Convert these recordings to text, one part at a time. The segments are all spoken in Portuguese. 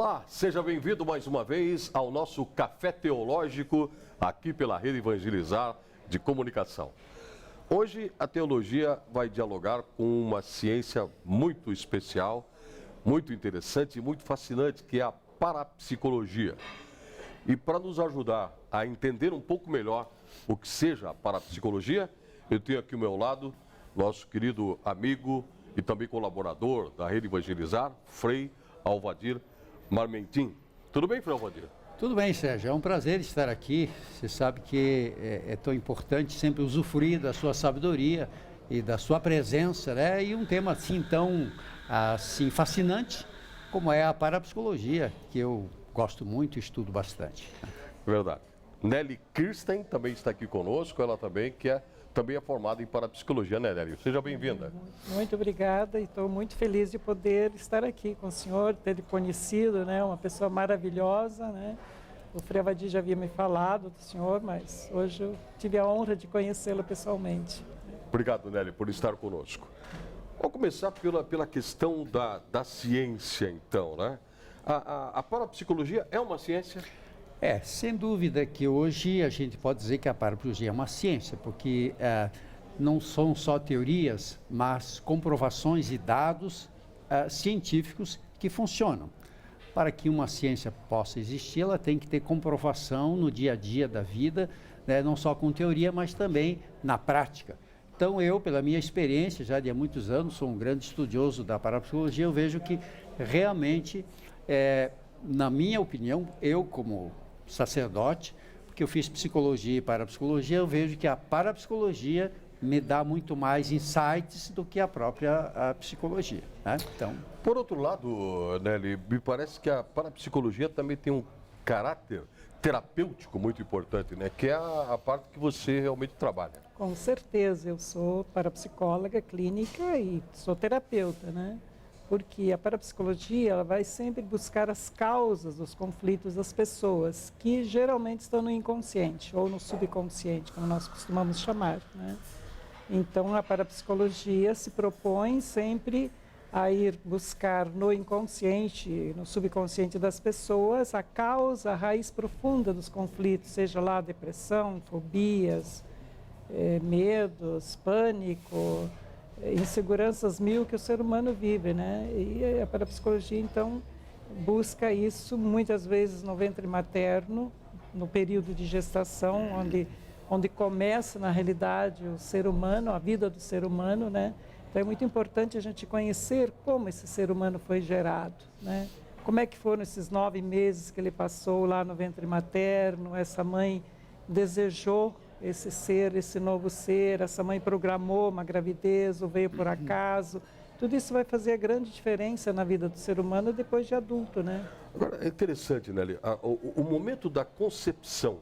Olá, seja bem-vindo mais uma vez ao nosso Café Teológico, aqui pela Rede Evangelizar de Comunicação. Hoje a teologia vai dialogar com uma ciência muito especial, muito interessante e muito fascinante, que é a parapsicologia. E para nos ajudar a entender um pouco melhor o que seja a parapsicologia, eu tenho aqui ao meu lado nosso querido amigo e também colaborador da Rede Evangelizar, Frei Alvadir Marmentin. Tudo bem, Frei Alvadir? Tudo bem, Sérgio. É um prazer estar aqui. Você sabe que é tão importante sempre usufruir da sua sabedoria e da sua presença, né? E um tema assim tão fascinante como é a parapsicologia, que eu gosto muito e estudo bastante. Verdade. Nelly Kirsten também está aqui conosco, ela também também é formada em parapsicologia, né, Nelly? Seja bem-vinda. Muito obrigada e estou muito feliz de poder estar aqui com o senhor, ter conhecido, né, uma pessoa maravilhosa, né? O Frei Alvadir já havia me falado do senhor, mas hoje eu tive a honra de conhecê-lo pessoalmente. Obrigado, Nelly, por estar conosco. Vamos começar pela questão da ciência, então, né? A parapsicologia é uma ciência? Sem dúvida que hoje a gente pode dizer que a parapsicologia é uma ciência, porque não são só teorias, mas comprovações e dados científicos que funcionam. Para que uma ciência possa existir, ela tem que ter comprovação no dia a dia da vida, né, não só com teoria, mas também na prática. Então eu, pela minha experiência, já de há muitos anos, sou um grande estudioso da parapsicologia, eu vejo que realmente, na minha opinião, eu como sacerdote, porque eu fiz psicologia e parapsicologia, eu vejo que a parapsicologia me dá muito mais insights do que a própria psicologia, né? Então, por outro lado, Nelly, me parece que a parapsicologia também tem um caráter terapêutico muito importante, né? Que é a parte que você realmente trabalha. Com certeza, eu sou parapsicóloga clínica e sou terapeuta, né? Porque a parapsicologia ela vai sempre buscar as causas dos conflitos das pessoas, que geralmente estão no inconsciente ou no subconsciente, como nós costumamos chamar, né? Então, a parapsicologia se propõe sempre a ir buscar no inconsciente, no subconsciente das pessoas, a causa, a raiz profunda dos conflitos, seja lá depressão, fobias, medos, pânico, inseguranças mil que o ser humano vive, né? E a parapsicologia, então, busca isso muitas vezes no ventre materno, no período de gestação, onde começa, na realidade, o ser humano, a vida do ser humano, né? Então, é muito importante a gente conhecer como esse ser humano foi gerado, né? Como é que foram esses 9 meses que ele passou lá no ventre materno, essa mãe desejou esse ser, esse novo ser, essa mãe programou uma gravidez ou veio por acaso. Tudo isso vai fazer a grande diferença na vida do ser humano depois de adulto, né? Agora, é interessante, Nelly, o momento da concepção,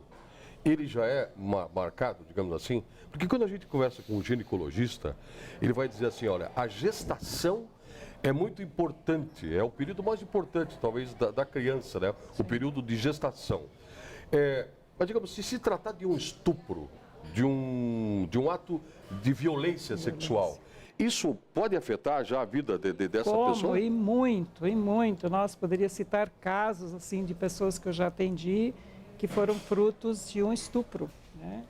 ele já é marcado, digamos assim, porque quando a gente conversa com um ginecologista, ele vai dizer assim, olha, a gestação é muito importante, é o período mais importante, talvez, da criança, né? O período de gestação. Mas, digamos, se tratar de um estupro, de um ato de violência sexual, isso pode afetar já a vida dessa pessoa? E muito, e muito. Nós poderíamos citar casos, assim, de pessoas que eu já atendi, que foram frutos de um estupro, né?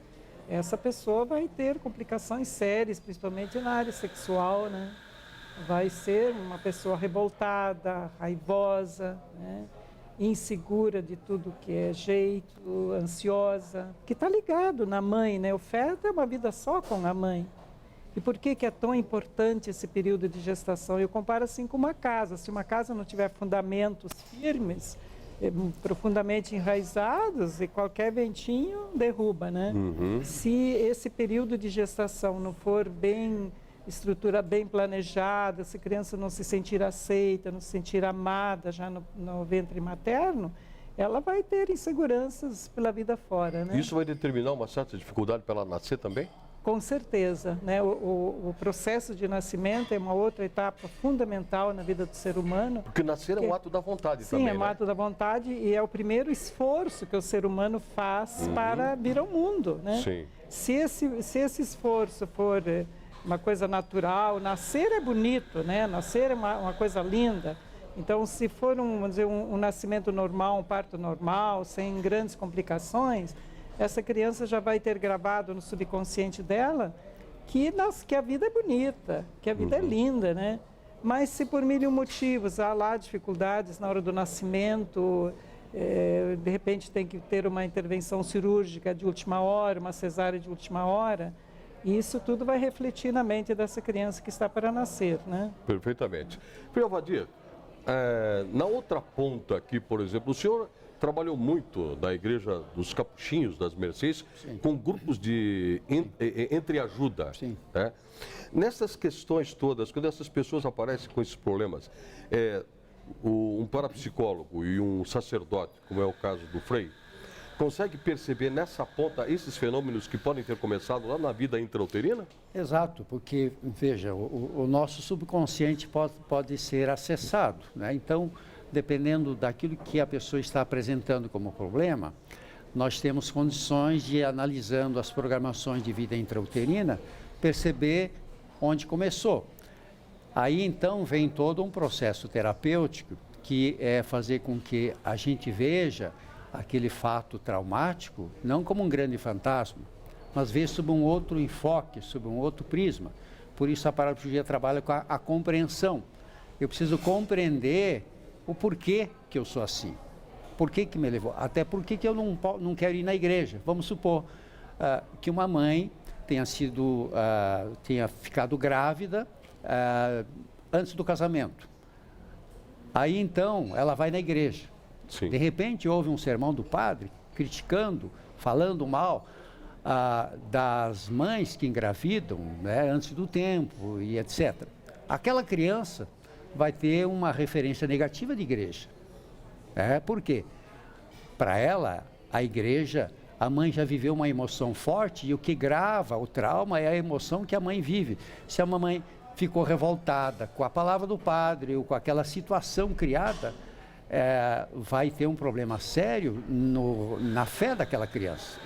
Essa pessoa vai ter complicações sérias, principalmente na área sexual, né? Vai ser uma pessoa revoltada, raivosa, né? Insegura de tudo que é jeito, ansiosa, que está ligado na mãe, né? O feto é uma vida só com a mãe. E por que é tão importante esse período de gestação? Eu comparo assim com uma casa. Se uma casa não tiver fundamentos firmes, profundamente enraizados, e qualquer ventinho derruba, né? Uhum. Se esse período de gestação não for bem estrutura bem planejada, se a criança não se sentir aceita, não se sentir amada já no ventre materno, ela vai ter inseguranças pela vida fora, né? Isso vai determinar uma certa dificuldade para ela nascer também? Com certeza, né? O processo de nascimento é uma outra etapa fundamental na vida do ser humano. Porque nascer é um ato da vontade sim, também, é um ato da vontade e é o primeiro esforço que o ser humano faz para vir ao mundo, né? Sim. Se esse esforço for uma coisa natural, nascer é bonito, né? Nascer é uma coisa linda. Então, se for vamos dizer, um nascimento normal, um parto normal, sem grandes complicações, essa criança já vai ter gravado no subconsciente dela que a vida é bonita, que a vida é linda, né? Mas se por mil e um motivos há lá dificuldades na hora do nascimento, de repente tem que ter uma intervenção cirúrgica de última hora, uma cesárea de última hora, isso tudo vai refletir na mente dessa criança que está para nascer, né? Perfeitamente. Filho Alvadir, na outra ponta aqui, por exemplo, o senhor trabalhou muito na Igreja dos Capuchinhos das Mercês, sim, com grupos de entreajuda. Sim. Né? Nessas questões todas, quando essas pessoas aparecem com esses problemas, um parapsicólogo e um sacerdote, como é o caso do Frei, consegue perceber nessa ponta esses fenômenos que podem ter começado lá na vida intrauterina? Exato, porque, veja, o nosso subconsciente pode ser acessado, né? Então, dependendo daquilo que a pessoa está apresentando como problema, nós temos condições de, analisando as programações de vida intrauterina, perceber onde começou. Aí, então, vem todo um processo terapêutico que é fazer com que a gente veja aquele fato traumático não como um grande fantasma, mas ver sob um outro enfoque, sob um outro prisma. Por isso a parapsicologia trabalha com a compreensão. Eu preciso compreender o porquê que eu sou assim. Por que me levou? Até porque que eu não quero ir na igreja. Vamos supor que uma mãe tenha ficado grávida antes do casamento. Aí então ela vai na igreja. Sim. De repente houve um sermão do padre criticando, falando mal das mães que engravidam, né, antes do tempo e etc. Aquela criança vai ter uma referência negativa de igreja. Por quê? Para ela, a igreja, a mãe já viveu uma emoção forte e o que grava o trauma é a emoção que a mãe vive. Se a mamãe ficou revoltada com a palavra do padre ou com aquela situação criada, vai ter um problema sério na fé daquela criança.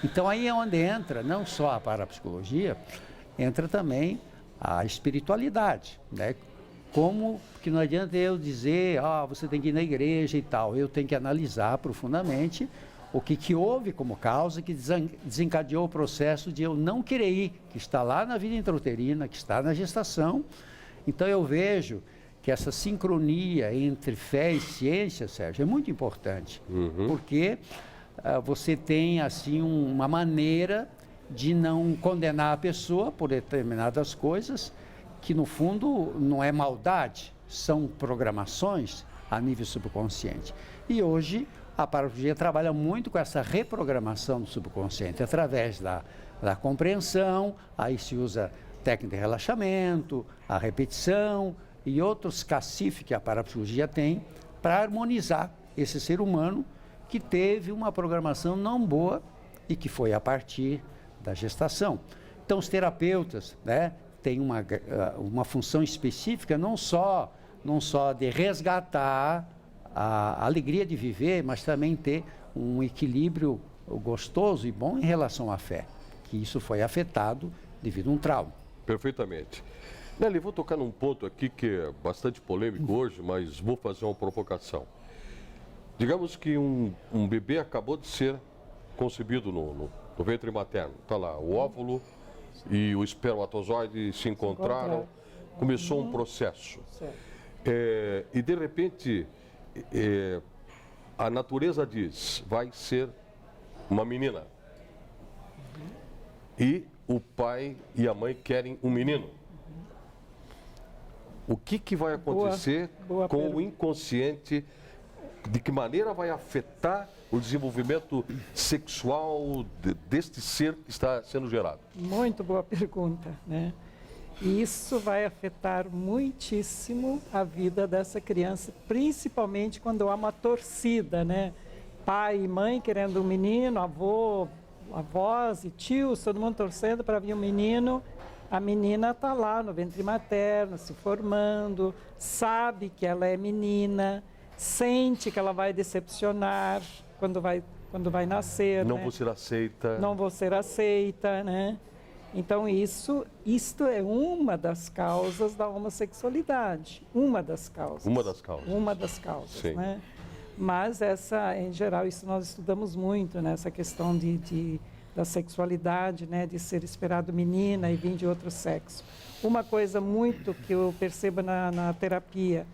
Então aí é onde entra não só a parapsicologia, entra também a espiritualidade, né? Como que não adianta eu dizer, você tem que ir na igreja e tal, eu tenho que analisar profundamente o que houve como causa que desencadeou o processo de eu não querer ir, que está lá na vida intrauterina, que está na gestação. Então eu vejo que essa sincronia entre fé e ciência, Sérgio, é muito importante, porque você tem assim uma maneira de não condenar a pessoa por determinadas coisas, que no fundo não é maldade, são programações a nível subconsciente. E hoje a parapsicologia trabalha muito com essa reprogramação do subconsciente, através da compreensão, aí se usa técnica de relaxamento, a repetição e outros cacifes que a parapsicologia tem para harmonizar esse ser humano que teve uma programação não boa e que foi a partir da gestação. Então os terapeutas, né, têm uma função específica não só de resgatar a alegria de viver, mas também ter um equilíbrio gostoso e bom em relação à fé, que isso foi afetado devido a um trauma. Perfeitamente. Nelly, vou tocar num ponto aqui que é bastante polêmico hoje, mas vou fazer uma provocação. Digamos que um bebê acabou de ser concebido no ventre materno. Está lá o óvulo e o espermatozoide se encontraram, começou um processo. E de repente a natureza diz, vai ser uma menina. E o pai e a mãe querem um menino. O que vai acontecer com o inconsciente? De que maneira vai afetar o desenvolvimento sexual deste ser que está sendo gerado? Muito boa pergunta, né? E isso vai afetar muitíssimo a vida dessa criança, principalmente quando há uma torcida, né? Pai e mãe querendo um menino, avô, avós e tios, todo mundo torcendo para vir um menino. A menina está lá no ventre materno, se formando, sabe que ela é menina, sente que ela vai decepcionar quando vai nascer. Não né? vou ser aceita. Não vou ser aceita, né? Então, isto é uma das causas da homossexualidade. Uma das causas. Uma das causas. Uma das causas, Sim. né? Mas essa, em geral, isso nós estudamos muito, né? Essa questão da sexualidade, né? De ser esperado menina e vir de outro sexo. Uma coisa muito que eu percebo na terapia,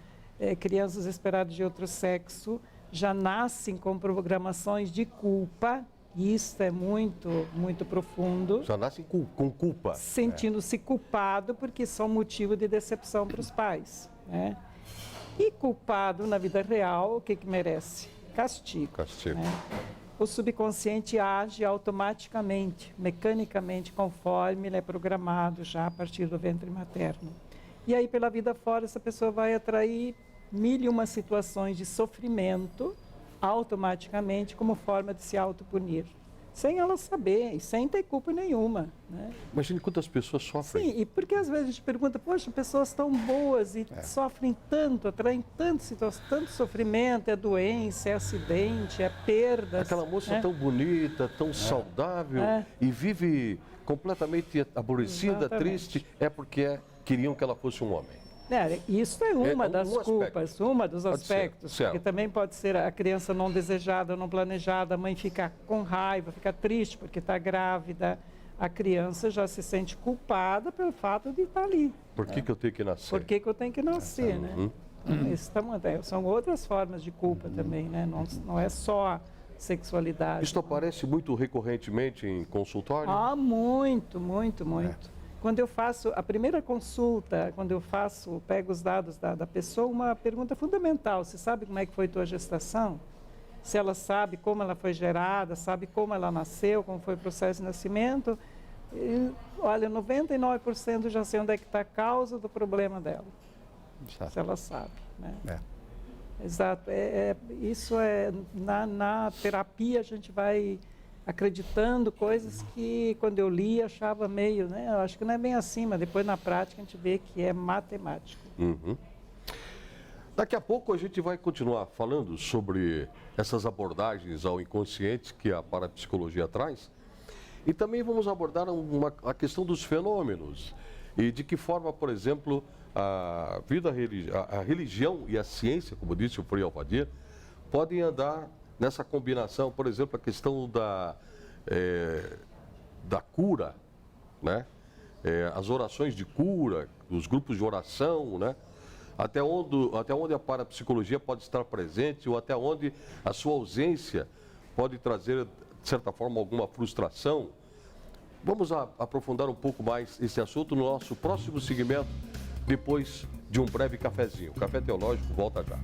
crianças esperadas de outro sexo já nascem com programações de culpa. Isso é muito, muito profundo. Já nascem com culpa. Sentindo-se culpado porque são motivo de decepção para os pais, né? E culpado na vida real, o que merece? Castigo. Castigo. Né? O subconsciente age automaticamente, mecanicamente, conforme ele é programado já a partir do ventre materno. E aí, pela vida fora, essa pessoa vai atrair 1001 situações de sofrimento automaticamente como forma de se autopunir, sem ela saber e sem ter culpa nenhuma, né? Imagine quantas pessoas sofrem. Sim, e porque às vezes a gente pergunta, poxa, pessoas tão boas e sofrem tanto, atraem tanto sofrimento, é doença, é acidente, é perdas. Aquela moça né? tão bonita, tão saudável e vive completamente aborrecida, Exatamente. triste, é porque queriam que ela fosse um homem. Isso é uma das culpas, uma dos Pode ser, aspectos, certo. porque também pode ser a criança não desejada, não planejada, a mãe fica com raiva, fica triste porque está grávida, a criança já se sente culpada pelo fato de estar ali. Por que eu tenho que nascer? Por que eu tenho que nascer, né? São outras formas de culpa também, né? Não é só a sexualidade. Isso aparece muito recorrentemente em consultório? Muito, muito, muito. Quando eu faço a primeira consulta, pego os dados da pessoa, uma pergunta fundamental: você sabe como é que foi tua gestação? Se ela sabe como ela foi gerada, sabe como ela nasceu, como foi o processo de nascimento, olha, 99% já sei onde é que está a causa do problema dela. Se ela sabe, né? Exato. Isso na terapia a gente vai acreditando coisas que quando eu li achava meio, né? Eu acho que não é bem assim, mas depois na prática a gente vê que é matemático. Daqui a pouco a gente vai continuar falando sobre essas abordagens ao inconsciente que a parapsicologia traz. E também vamos abordar a questão dos fenômenos e de que forma, por exemplo, a religião e a ciência, como disse o Frei Alvadir, podem andar nessa combinação. Por exemplo, a questão da cura, né? As orações de cura, os grupos de oração, né? Até onde a parapsicologia pode estar presente ou até onde a sua ausência pode trazer, de certa forma, alguma frustração. Vamos aprofundar um pouco mais esse assunto no nosso próximo segmento, depois de um breve cafezinho. O Café Teológico volta já.